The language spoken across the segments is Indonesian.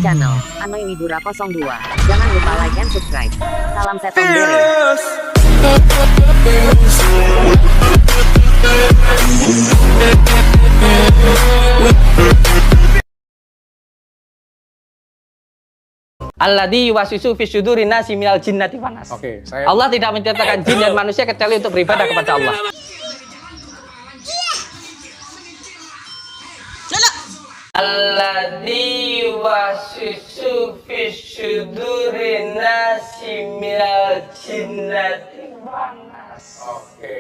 channel Anoy Widura 02. Jangan lupa like and subscribe. Salam Setong Dere. Alladzi yuwaswisu fi syudurin nasi minal jinnati wan nas. Oke, Allah tidak menciptakan jin dan manusia kecuali untuk beribadah kepada Allah. Alladzi yuwaswisu fi syudurin nasi minal jinnati wan nas. Oke,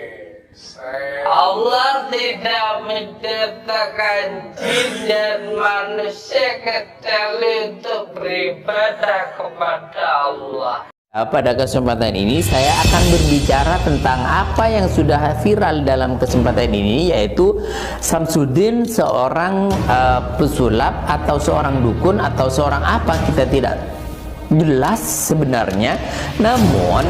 Allah tidak menciptakan jin dan manusia kecuali untuk beribadah kepada Allah. Pada kesempatan ini saya akan berbicara tentang apa yang sudah viral dalam kesempatan ini, yaitu Samsudin seorang pesulap atau seorang dukun atau seorang apa, kita tidak jelas sebenarnya. Namun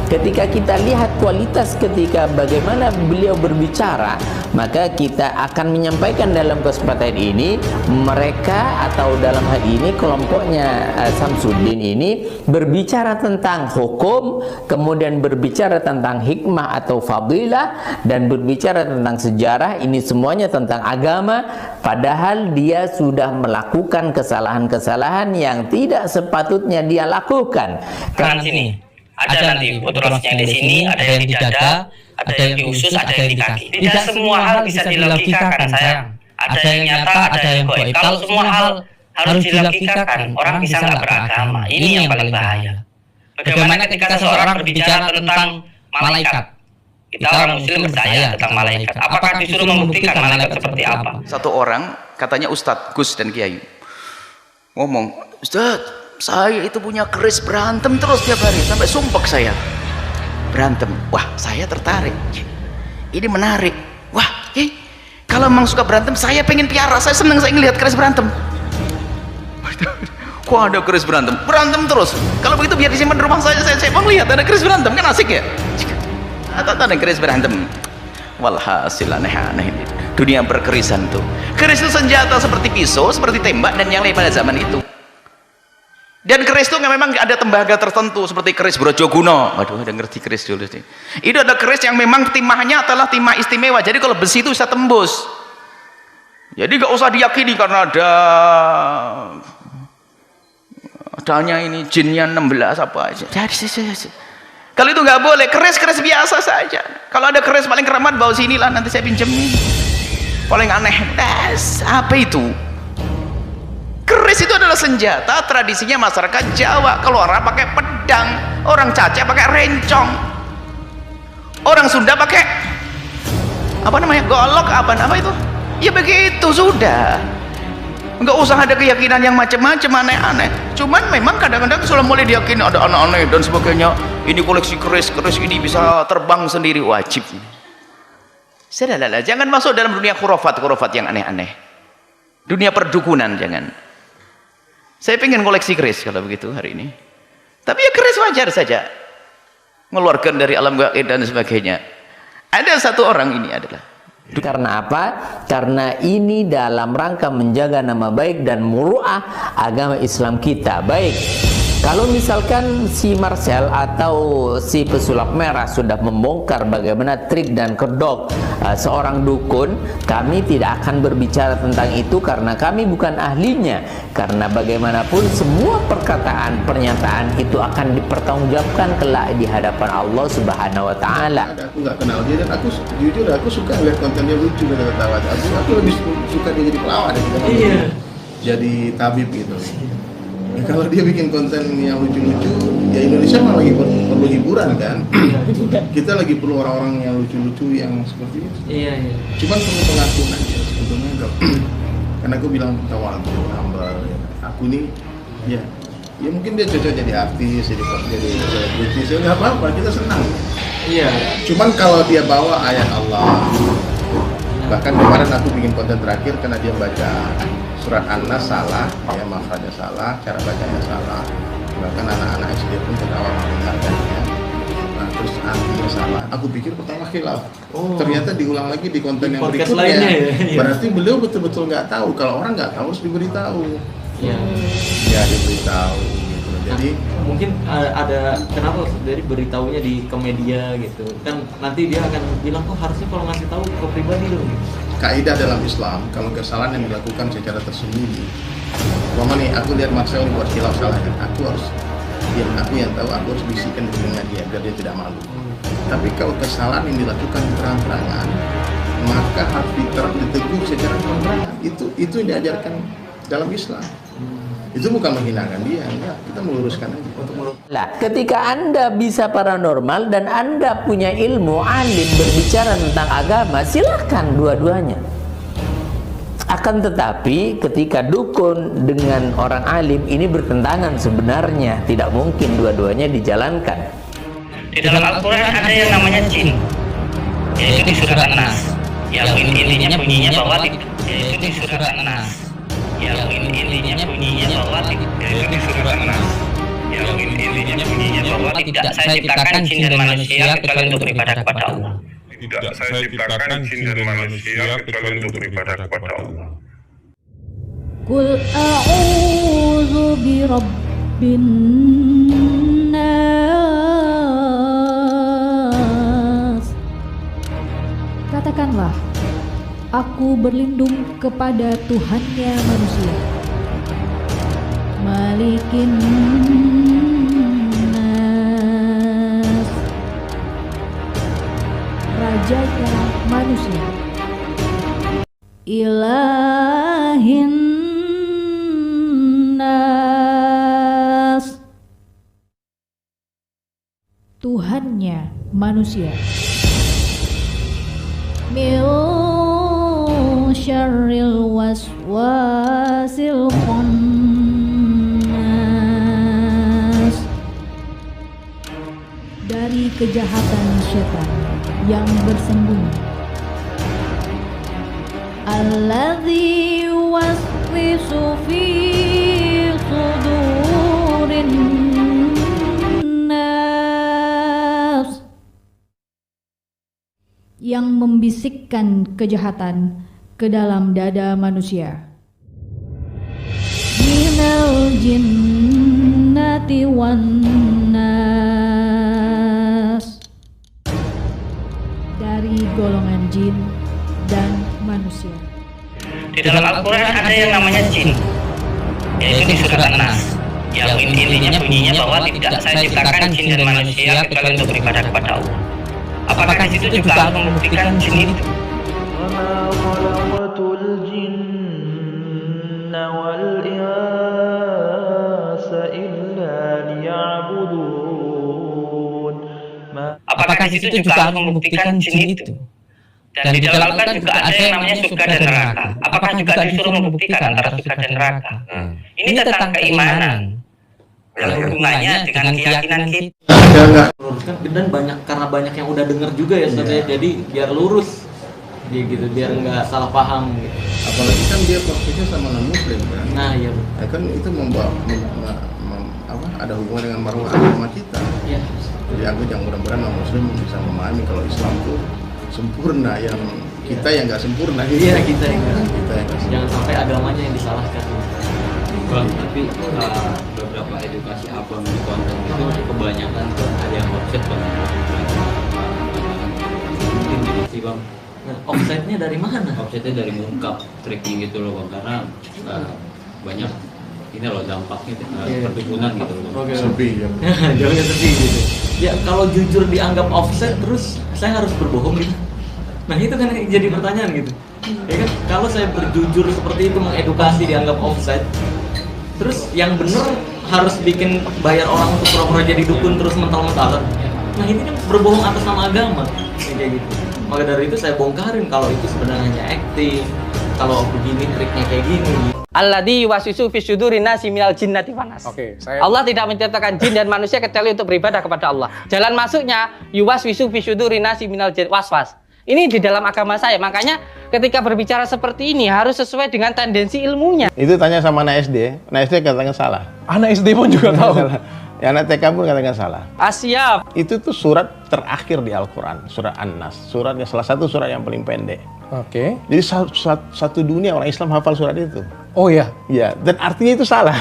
ketika kita lihat kualitas ketika bagaimana beliau berbicara, maka kita akan menyampaikan dalam kesempatan ini, mereka atau dalam hal ini kelompoknya Samsudin ini berbicara tentang hukum, kemudian berbicara tentang hikmah atau fadilah, dan berbicara tentang sejarah. Ini semuanya tentang agama, padahal dia sudah melakukan kesalahan-kesalahan yang tidak sepatutnya dia lakukan. Karena sini ada nanti fotografinya di sini, ada yang di dada, ada yang di usus, ada yang di kaki. Tidak semua hal bisa dilogikakan, sayang. Ada yang nyata, ada yang gaib. Kalau semua hal harus dilogikakan, orang bisa nggak beragama. Ini yang paling bahaya. Bagaimana ketika seorang berbicara tentang malaikat? Kita orang muslim percaya tentang malaikat. Apakah disuruh membuktikan malaikat seperti apa? Satu orang, katanya Ustadz, Gus dan Kiai, ngomong, Ustadz, saya itu punya keris berantem terus tiap hari sampai sumpek saya berantem. Wah, saya tertarik, ini menarik. Wah, kalau memang suka berantem, saya pengen piara, saya seneng saya ngelihat keris berantem. Kok ada keris berantem terus? Kalau begitu biar disimpan di rumah saya mau lihat ada keris berantem, kan asik ya. Atau ada keris berantem. Walhasil aneh-aneh ini dunia perkerisan tuh. Keris itu senjata seperti pisau, seperti tembak dan yang lain pada zaman itu. Dan keris itu memang ada tembaga tertentu seperti keris Brojoguna. Waduh, ada ngerti keris dulu sih. Itu ada keris yang memang timahnya adalah timah istimewa. Jadi kalau besi itu bisa tembus. Jadi gak usah diyakini karena adanya ini jinnya 16 apa aja. Jadi kalau itu nggak boleh, keris biasa saja. Kalau ada keris paling keramat, bawa sinilah, nanti saya pinjemin. Paling aneh, apa itu? Keris itu adalah senjata tradisinya masyarakat Jawa. Kalau orang pakai pedang, orang Caca pakai rencong, orang Sunda pakai apa namanya, golok, apa itu? Ya begitu sudah. Nggak usah ada keyakinan yang macam-macam aneh-aneh. Cuman memang kadang-kadang sudah mulai diyakini ada aneh-aneh dan sebagainya. Ini koleksi keris ini bisa terbang sendiri, wajib. Sudahlah, jangan masuk dalam dunia khurafat yang aneh-aneh. Dunia perdukunan jangan. Saya pengen koleksi keris kalau begitu hari ini. Tapi ya keris wajar saja. Mengeluarkan dari alam gaib dan sebagainya. Ada satu orang ini adalah. Karena apa? Karena ini dalam rangka menjaga nama baik dan muruah agama Islam kita. Baik, kalau misalkan si Marcel atau si pesulap merah sudah membongkar bagaimana trik dan kedok seorang dukun, kami tidak akan berbicara tentang itu karena kami bukan ahlinya. Karena bagaimanapun semua perkataan, pernyataan itu akan dipertanggungjawabkan kelak di hadapan Allah Subhanahu wa Ta'ala. Aku nggak kenal dia dan aku jujur aku suka lihat kontennya lucu dan ketawa. Aku lebih suka dia jadi pelawak daripada jadi tabib gitu. Ya, kalau dia bikin konten yang lucu-lucu, ya Indonesia malah lagi perlu hiburan kan. Kita lagi perlu orang-orang yang lucu-lucu yang seperti itu. Iya. Cuman perlu pengakuan aja sebetulnya. Karena aku bilang tawadu, humble. Aku nih, ya mungkin dia cocok jadi artis, jadi selebritis, ya nggak apa-apa, kita senang. Iya. Cuman kalau dia bawa ayat Allah, bahkan kemarin aku bikin konten terakhir karena dia baca surat An-Nas salah, ya makhrajnya salah, cara bacanya salah. Bahkan anak-anak SD pun ketawa mendengarkannya. Nah, terus artinya salah. Aku pikir pertama khilaf. Ternyata diulang lagi di konten yang berikutnya. Berarti beliau betul-betul nggak tahu. Kalau orang nggak tahu harus diberitahu. Iya. Ya diberitahu gitu. Jadi Mungkin ada kenapa dari beritahunya di ke media gitu kan, nanti dia akan bilang kok harusnya kalau ngasih tahu ke pribadi dong gitu. kaidah dalam Islam, kalau kesalahan yang dilakukan secara tersembunyi, umpama nih aku lihat Marcel buat khilaf salah kan, aku harus diam, aku yang tahu, aku harus bisikan di telinga dia biar dia tidak malu. Tapi kalau kesalahan yang dilakukan terang-terangan, maka harus ditegur secara terang-terangan. Itu yang diajarkan dalam Islam. Itu bukan menghinakan dia, enggak. Kita meluruskan aja. Lah, ketika Anda bisa paranormal dan Anda punya ilmu alim berbicara tentang agama, silahkan dua-duanya. Akan tetapi ketika dukun dengan orang alim ini bertentangan sebenarnya, tidak mungkin dua-duanya dijalankan. Di dalam Al-Quran ada yang namanya jin, yaitu di surat An-Nas, yang intinya bunyinya bahwa yaitu di surat An-Nas, yang intinya bunyinya bahwa yaitu di surat An-Nas, yang intinya bunyinya bahwa tidak saya ciptakan jin dan manusia kecuali untuk beribadah kepada Allah. Tidak saya ciptakan jin dan manusia kecuali untuk beribadah kepada Allah. Qul a'udzu birabbin nas. Katakanlah, aku berlindung kepada Tuhannya manusia, Malikin nas, rajanya manusia, Ilahin nas, Tuhannya manusia, Min syarril waswasil khannas, dari kejahatan syaitan yang bersembunyi, alladzi yuwaswisu fi sudurin nas, yang membisikkan kejahatan ke dalam dada manusia, minal jinnati wan nas, dari golongan jin dan manusia. Di dalam Al-Quran ada yang namanya jin, yaitu di surat An-Nas, yang intinya bunyinya bahwa tidak saya ciptakan jin dan manusia kecuali untuk beribadah kepada Allah. Apakah di situ juga harus membuktikan jin itu? Apakah di situ juga harus membuktikan jin itu? Dan di dalam Al-Quran juga ada yang namanya surga dan neraka. Apakah juga disuruh membuktikan antara surga dan neraka? Ini tentang keimanan. Yang hubungannya dengan keyakinan kita. Luruskan dan banyak, karena banyak yang udah denger juga ya Ustaz ya. Jadi biar lurus dia gitu, biar nggak salah paham gitu. Apalagi kan dia praktiknya sama non muslim kan. Nah iya. Ya kan itu ada hubungan dengan marwah agama kita. Iya. Jadi aku yang mudah-mudahan non muslim bisa memahami kalau Islam itu sempurna, yang kita yang nggak sempurna. Iya, kita yang jangan sampai agamanya yang disalahkan. Bang, tapi beberapa edukasi abang di konten itu kebanyakan tuh ada yang offset bang. Mungkin gitu sih bang. Nah, offset-nya dari mana? Offsetnya dari mungkap tracking gitu loh bang, karena banyak ini loh dampaknya perkebunan gitu loh. Sepi ya. Jauhnya sepi gitu. Ya kalau jujur dianggap offset terus saya harus berbohong gitu. Nah itu kan jadi pertanyaan gitu. Ya kan kalau saya berjujur seperti itu mengedukasi dianggap offset, terus yang bener harus bikin bayar orang untuk pura-pura jadi dukun terus mental-mentalan. Nah ini kan berbohong atas nama agama kayak gitu. Maka dari itu saya bongkarin kalau itu sebenarnya hanya acting, kalau begini triknya kayak gini. Alladzi yuwaswisu fi syudurin nasi minal jinnati wan nas. Allah tidak menciptakan jin dan manusia kecuali untuk beribadah kepada Allah. Jalan masuknya yuwaswisu fi syudurin nasi minal jin waswas. Ini di dalam agama saya. Makanya ketika berbicara seperti ini harus sesuai dengan tendensi ilmunya. Itu tanya sama anak SD, anak SD katakan salah. Anak SD pun juga tahu. Ya, anak TK pun katakan salah. Siap. Itu tuh surat terakhir di Al-Quran, surat An-Nas. Suratnya salah satu surat yang paling pendek. Oke. Jadi satu dunia orang Islam hafal surat itu. Oh ya. Ya, dan artinya itu salah.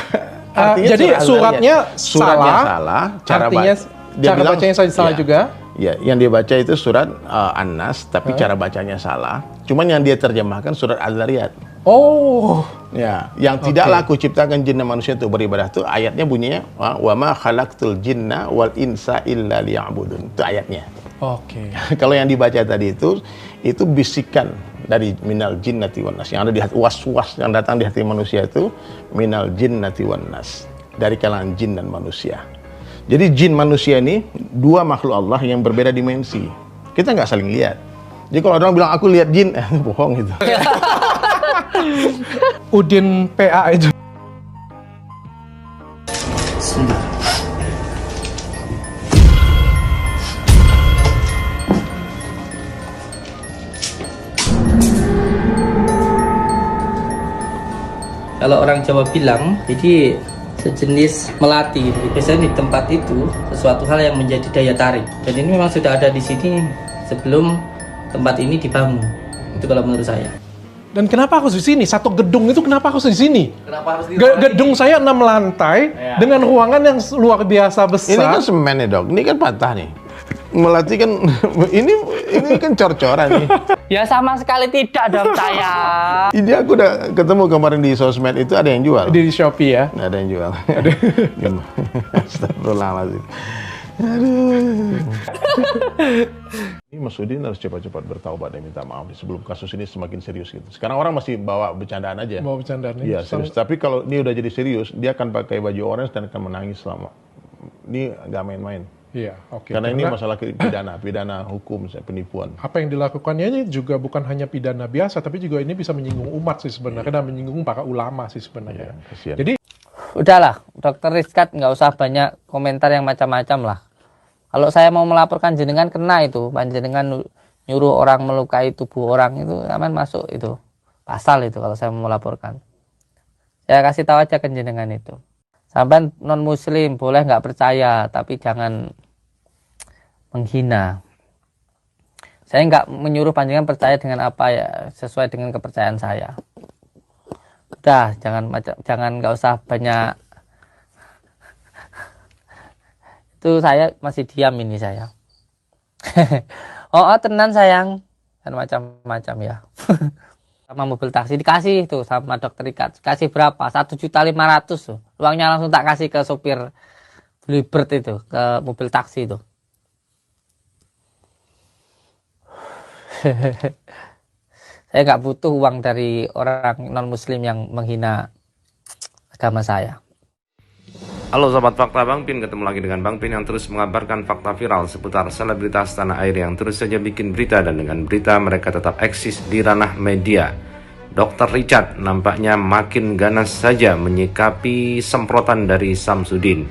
Jadi suratnya salah, artinya cara bacanya salah juga. Ya, yang dia baca itu surat An-Nas, tapi cara bacanya salah. Cuman yang dia terjemahkan surat Az-Zariyat. Oh. Ya, yang tidaklah aku ciptakan jin dan manusia untuk beribadah itu ayatnya bunyinya wa ma khalaqtul jinna wal insa illa liya'budun. Itu ayatnya. Oke. Kalau yang dibaca tadi itu bisikan dari minal jinnati wan nas. Yang ada di hati, was-was yang datang di hati manusia itu minal jinnati wan nas, dari kalangan jin dan manusia. Jadi jin manusia ini dua makhluk Allah yang berbeda dimensi. Kita nggak saling lihat. Jadi kalau orang bilang aku lihat jin, bohong itu. Udin PA itu. Kalau orang Jawa bilang, jadi sejenis melati. Biasanya di tempat itu sesuatu hal yang menjadi daya tarik. Dan ini memang sudah ada di sini sebelum tempat ini dibangun. Itu kalau menurut saya. Dan kenapa harus di sini? Satu gedung itu kenapa harus di sini? Kenapa harus gedung saya 6 lantai dengan ruangan yang luar biasa besar. Ini kan semen ya, Dok. Ini kan patah nih. Melati kan ini kan cor-coran nih. Ya sama sekali tidak dong saya. Ini aku udah ketemu kemarin di sosmed itu ada yang jual. Di Shopee ya? Ada yang jual. Astagfirullahaladzim. Aduh. Ini Mas Udin harus cepat-cepat bertaubat dan minta maaf sebelum kasus ini semakin serius gitu. Sekarang orang masih bawa bercandaan aja. Bawa bercandaan. Iya, serius. Tapi kalau ini udah jadi serius, dia akan pakai baju orange dan akan menangis selama. Ini nggak main-main. Iya, oke. Karena ini masalah pidana hukum, penipuan. Apa yang dilakukannya ini juga bukan hanya pidana biasa, tapi juga ini bisa menyinggung umat sih sebenarnya, dan menyinggung para ulama sih sebenarnya. Ya, jadi, udahlah, Dokter Rizkat nggak usah banyak komentar yang macam-macam lah. Kalau saya mau melaporkan jenengan kena itu, panjenengan nyuruh orang melukai tubuh orang itu, aman masuk itu pasal itu kalau saya mau melaporkan. Saya kasih tahu aja ke jenengan itu. Sampai non muslim boleh nggak percaya, tapi jangan menghina. Saya nggak menyuruh panjenengan percaya dengan apa ya, sesuai dengan kepercayaan saya. Udah, jangan nggak usah banyak. Itu saya masih diam ini saya. oh tenan sayang, dan macam-macam ya. Sama mobil taksi dikasih tuh sama Dokter Ikat, kasih berapa? 1.500.000 tuh. Uangnya langsung tak kasih ke sopir Bluebird itu, ke mobil taksi itu. Saya nggak butuh uang dari orang non muslim yang menghina agama saya. Halo Sobat Fakta Bang Pin, ketemu lagi dengan Bang Pin yang terus mengabarkan fakta viral seputar selebritas tanah air yang terus saja bikin berita, dan dengan berita mereka tetap eksis di ranah media. Dr. Richard nampaknya makin ganas saja menyikapi semprotan dari Samsudin.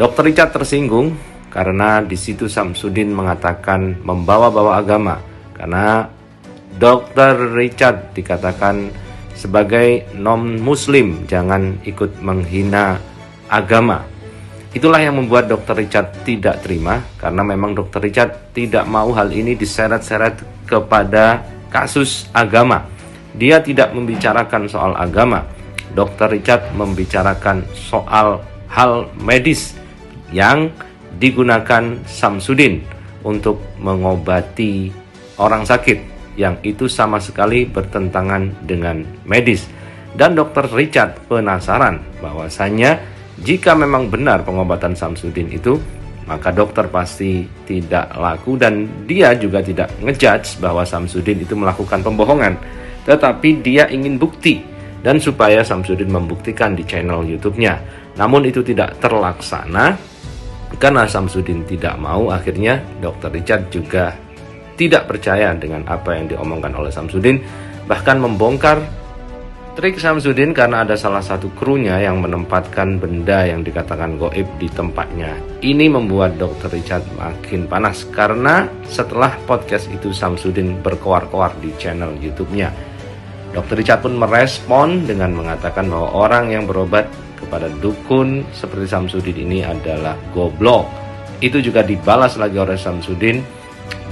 Dr. Richard tersinggung karena di situ Samsudin mengatakan membawa-bawa agama, karena Dr. Richard dikatakan sebagai non-muslim jangan ikut menghina agama. Itulah yang membuat Dr. Richard tidak terima, karena memang Dr. Richard tidak mau hal ini diseret-seret kepada kasus agama. Dia tidak membicarakan soal agama. Dr. Richard membicarakan soal hal medis yang digunakan Samsudin untuk mengobati orang sakit, yang itu sama sekali bertentangan dengan medis. Dan Dr. Richard penasaran bahwasannya jika memang benar pengobatan Samsudin itu, maka dokter pasti tidak laku, dan dia juga tidak ngejudge bahwa Samsudin itu melakukan pembohongan, tetapi dia ingin bukti, dan supaya Samsudin membuktikan di channel YouTube-nya. Namun itu tidak terlaksana karena Samsudin tidak mau. Akhirnya Dr. Richard juga tidak percaya dengan apa yang diomongkan oleh Samsudin, bahkan membongkar trik Samsudin karena ada salah satu krunya yang menempatkan benda yang dikatakan gaib di tempatnya. Ini membuat Dr. Richard makin panas, karena setelah podcast itu Samsudin berkoar-koar di channel YouTube-nya. Dr. Richard pun merespon dengan mengatakan bahwa orang yang berobat kepada dukun seperti Samsudin ini adalah goblok. Itu juga dibalas lagi oleh Samsudin,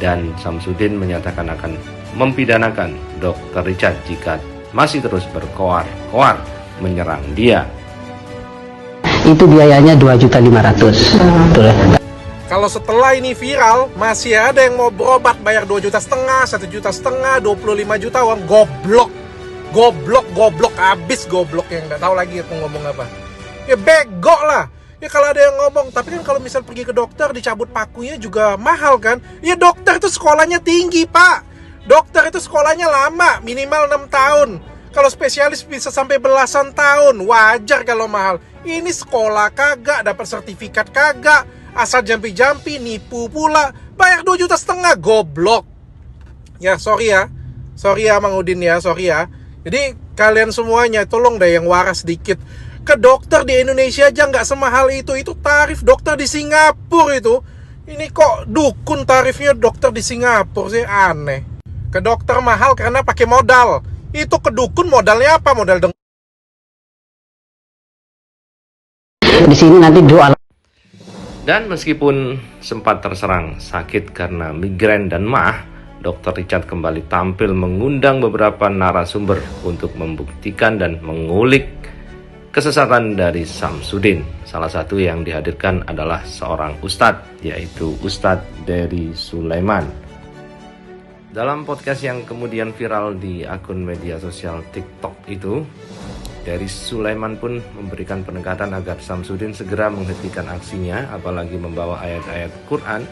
dan Samsudin menyatakan akan mempidanakan Dr. Richard jika masih terus berkoar-koar menyerang dia. Itu biayanya 2.500.000. Betul ya? Kalau setelah ini viral, masih ada yang mau berobat bayar 2,5 juta, 1,5 juta, 25 juta uang. Goblok abis goblok yang nggak tahu lagi aku ngomong apa. Ya bego lah. Ya kalau ada yang ngomong, tapi kan kalau misal pergi ke dokter dicabut pakunya juga mahal kan? Ya dokter itu sekolahnya tinggi, Pak. Dokter itu sekolahnya lama, minimal 6 tahun. Kalau spesialis bisa sampai belasan tahun, wajar kalau mahal. Ini sekolah kagak, dapat sertifikat kagak. Asal jampi-jampi, nipu pula, bayar 2,5 juta, goblok. Ya, sorry ya Mang Udin ya, sorry ya. Jadi kalian semuanya tolong deh yang waras dikit. Ke dokter di Indonesia aja nggak semahal itu tarif dokter di Singapura itu. Ini kok dukun tarifnya dokter di Singapura sih, aneh. Ke dokter mahal karena pakai modal. Itu ke dukun modalnya apa? Modal Di sini nanti doa. Dan meskipun sempat terserang sakit karena migrain dan maag, Dr. Richard kembali tampil mengundang beberapa narasumber untuk membuktikan dan mengulik kesesatan dari Samsudin. Salah satu yang dihadirkan adalah seorang ustadz, yaitu Ustadz Dery Sulaiman. Dalam podcast yang kemudian viral di akun media sosial TikTok itu, Dery Sulaiman pun memberikan penekanan agar Samsudin segera menghentikan aksinya, apalagi membawa ayat-ayat Quran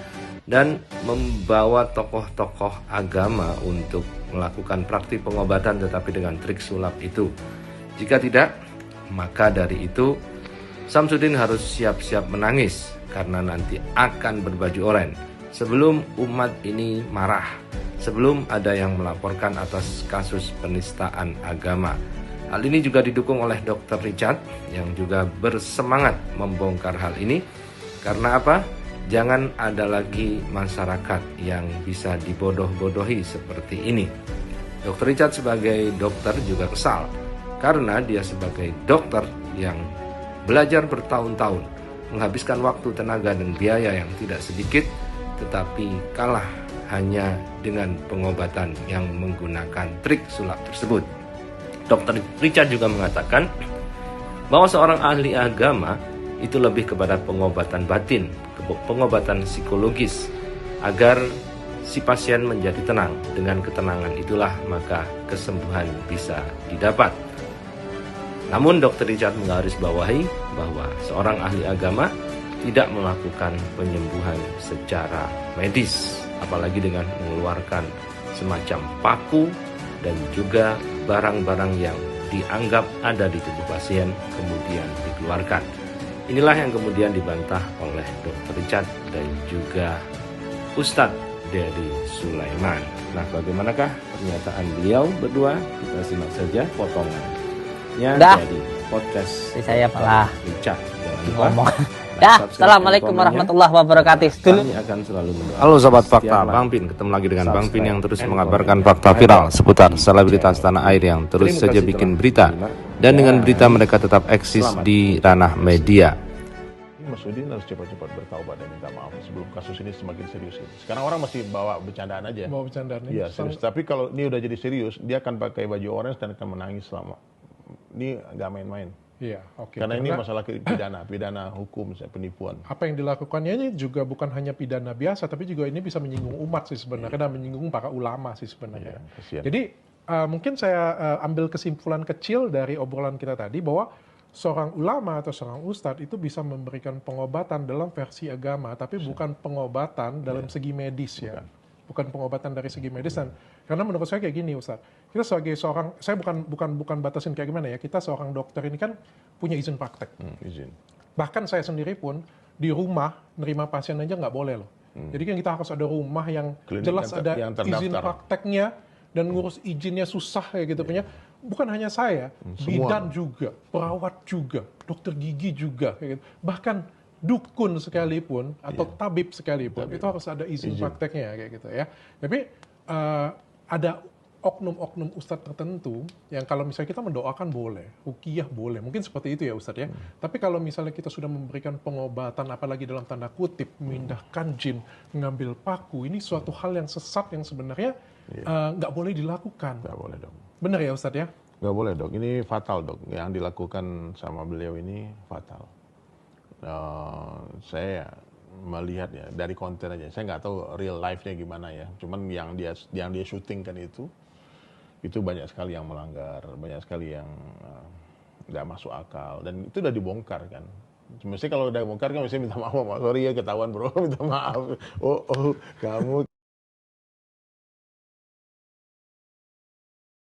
dan membawa tokoh-tokoh agama untuk melakukan praktik pengobatan tetapi dengan trik sulap itu. Jika tidak, maka dari itu Samsudin harus siap-siap menangis karena nanti akan berbaju oranye sebelum umat ini marah, sebelum ada yang melaporkan atas kasus penistaan agama. Hal ini juga didukung oleh Dr. Richard yang juga bersemangat membongkar hal ini. Karena apa? Jangan ada lagi masyarakat yang bisa dibodoh-bodohi seperti ini. Dr. Richard sebagai dokter juga kesal karena dia sebagai dokter yang belajar bertahun-tahun, menghabiskan waktu, tenaga, dan biaya yang tidak sedikit, tetapi kalah hanya dengan pengobatan yang menggunakan trik sulap tersebut. Dr. Richard juga mengatakan bahwa seorang ahli agama itu lebih kepada pengobatan batin, pengobatan psikologis, agar si pasien menjadi tenang. Dengan ketenangan itulah maka kesembuhan bisa didapat. Namun Dr. Richard menggarisbawahi bahwa seorang ahli agama tidak melakukan penyembuhan secara medis, apalagi dengan mengeluarkan semacam paku dan juga barang-barang yang dianggap ada di tubuh pasien kemudian dikeluarkan. Inilah yang kemudian dibantah oleh Dr. Richard dan juga Ustadz Dery Sulaiman. Nah, bagaimanakah pernyataan beliau berdua? Kita simak saja potongannya dari podcast saya Pak Richard. Jangan lupa ngomong. Ya, assalamualaikum warahmatullahi wabarakatuh. Kami akan selalu mendoakan. Halo Sobat Fakta, Bang Pin ketemu lagi dengan Bang Pin yang terus mengabarkan fakta viral seputar selebritas tanah air yang terus saja bikin berita, dan dengan berita mereka tetap eksis di ranah media. Mas Udin harus cepat-cepat bertaubat dan minta maaf sebelum kasus ini semakin serius. Sekarang orang masih bawa bercandaan aja. Bawa bercandaan. Iya, serius. Tapi kalau ini udah jadi serius, dia akan pakai baju orange dan akan menangis selama. Ini nggak main-main. Iya, oke. Karena ini masalah pidana hukum, penipuan. Apa yang dilakukannya ini juga bukan hanya pidana biasa, tapi juga ini bisa menyinggung umat sih sebenarnya, dan menyinggung para ulama sih sebenarnya. Jadi mungkin saya ambil kesimpulan kecil dari obrolan kita tadi bahwa seorang ulama atau seorang ustadz itu bisa memberikan pengobatan dalam versi agama, tapi bukan pengobatan dalam segi medis ya. Bukan pengobatan dari segi medis. Dan karena menurut saya kayak gini Ustadz, kita sebagai seorang, saya bukan batasin kayak gimana ya, kita seorang dokter ini kan punya izin praktek. Izin. Bahkan saya sendiri pun di rumah nerima pasien aja nggak boleh loh. Jadi kan kita harus ada rumah yang klinik jelas ada yang izin prakteknya dan ngurus izinnya susah kayak gitu punya. Bukan hanya saya, bidan juga, perawat juga, dokter gigi juga kayak gitu. Bahkan dukun sekalipun atau tabib sekalipun itu harus ada izin prakteknya kayak gitu ya. Tapi ada oknum-oknum ustadz tertentu yang kalau misalnya kita mendoakan boleh, ruqyah boleh, mungkin seperti itu ya Ustadz ya. Tapi kalau misalnya kita sudah memberikan pengobatan, apalagi dalam tanda kutip memindahkan jin, mengambil paku, ini suatu hal yang sesat yang sebenarnya nggak boleh dilakukan. Nggak boleh dong. Benar ya Ustadz ya. Nggak boleh dok, ini fatal dok. Yang dilakukan sama beliau ini fatal. Saya melihat ya dari konten aja, saya nggak tahu real life-nya gimana ya. Cuman yang dia syutingkan itu banyak sekali yang melanggar, banyak sekali yang nggak masuk akal. Dan itu udah dibongkar kan. Mesti kalau udah dibongkar kan mesti minta maaf, sorry ya ketahuan bro, minta maaf. Oh kamu